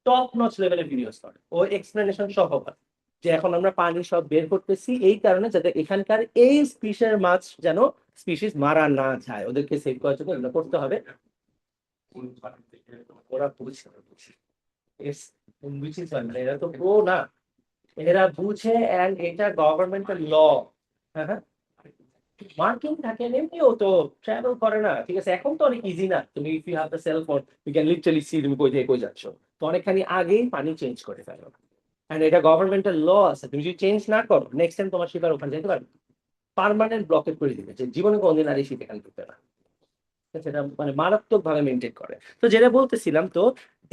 top notch লেভেলের ভিডিওস করে, ও এক্সপ্লেনেশন সহ হয়, যে এখন আমরা পানি সব বের করতেছি এই কারণে, যাতে এখানকার এই স্পিসের মাছ যেন স্পিসিস মারা না যায়, ওদেরকে সেভ করার জন্য এগুলো করতে হবে। ওরা বুঝছে, ওরা বুঝছে। which is one, এরা তো প্রো না, এরা বুঝে, অ্যান্ড এটা গভর্নমেন্টের ল। হ্যাঁ হ্যাঁ, মার্কিন থাকেন এমনিও তো ট্রাভেল করে না, ঠিক আছে, এখন তো অনেক ইজি না, তুমি if you have the cell phone you can literally see তুমি কই থেকে কই যাচ্ছ, তো অনেকখানি আগেই পানি চেঞ্জ করে ফেলো। অ্যান্ড এটা গভর্নমেন্টের ল আছে, তুমি যদি চেঞ্জ না করো নেক্সট টাইম তোমার শিকার ওখানে যেতে পারবে, পার্মানেন্ট ব্লকেট করে দিবে, যে জীবনে কোনদিন আর এই শিপ এখানে ঢুকবে না। সেটা মানে মারাত্মক ভাবে মেনটেন করে। তো যেটা বলতেছিলাম, তো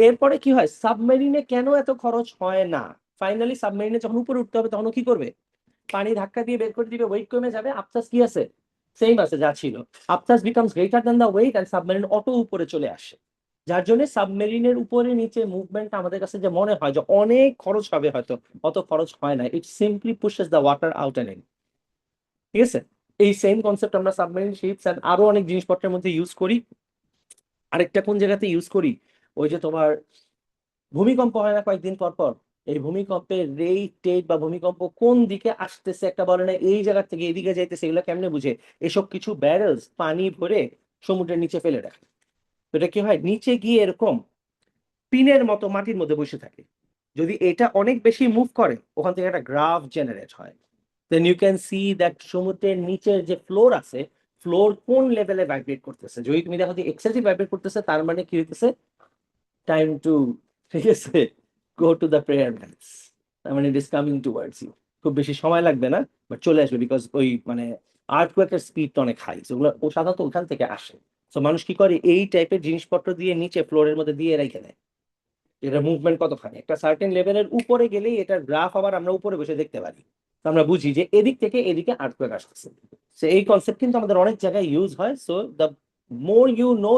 এরপরে কি হয়, সাবমেরিনে কেন এত খরচ হয় না, ফাইনালি সাবমেরিনে যখন উপরে উঠতে হবে তখন ও কি করবে, পানি ধাক্কা দিয়ে বের করে দিবে, ওয়েট কমে যাবে, আফটার্স কি আছে, সেম আছে যা ছিল, আফটার্স becomes greater than the weight, and submarine auto উপরে চলে আসে। যার জন্য সাবমেরিনের উপরে নিচে মুভমেন্ট আমাদের কাছে যে মনে হয় যে অনেক খরচ হবে, হয়তো অত খরচ হয় না, it simply pushes the water out and in. ঠিক আছে, এই সেম কনসেপ্ট আমরা সাবমেরিন শিপস এন্ড আরো অনেক জিনিসপত্রের মধ্যে ইউজ করি। আরেকটা কোন জায়গাতে ইউজ করি, ওই যে তোমার ভূমিকম্প হয় না কয়েকদিন পর পর, এই ভূমিকম্পের রেট বা ভূমিকম্প কোন দিকে আসতেছে, একটা বলে না এই জায়গা থেকে এদিকে যাইতেছে, এগুলো কেমনে বুঝে, এসব কিছু ব্যারেলস পানি ভরে সমুদ্রের নিচে ফেলে রাখে। তো এটা কি হয়, নিচে গিয়ে এরকম পিনের মতো মাটির মধ্যে বসে থাকে, যদি এটা অনেক বেশি মুভ করে ওখান থেকে একটা গ্রাফ জেনারেট হয়, then you can see that সমুদ্রের নিচের যে ফ্লোর আছে, ফ্লোর কোন লেভেলে ভাইব্রেট করতেছে, যদি তুমি দেখো যে এক্সেসিভ ভাইব্রেট করতেছে, তার মানে কি হইতেছে, টাইম টু, ঠিক আছে, go to the prayer mats, তার মানে ইট ইস কামিং টুয়ার্ডস ইউ, খুব বেশি সময় লাগবে না, বাট চলে আসবে, বিকজ ওই মানে আর্থকোয়েকের স্পিডটা অনেক হাই, ওগুলো ও সাধারণত ওখান থেকে আসে। তো মানুষ কি করে, এই টাইপের জিনিসপত্র দিয়ে নিচে ফ্লোরের মধ্যে দিয়ে রেখে দেয়, এটা মুভমেন্ট কতখানি, একটা সার্টেন লেভেলের উপরে গেলেই এটার গ্রাফ আবার আমরা উপরে বসে দেখতে পারি, তো আমরা বুঝি যে এদিক থেকে এদিকে আর্থকোয়েক আসতেছে। সো এই কনসেপ্ট কিন্তু আমাদের অনেক জায়গায় ইউজ হয়, so the more you no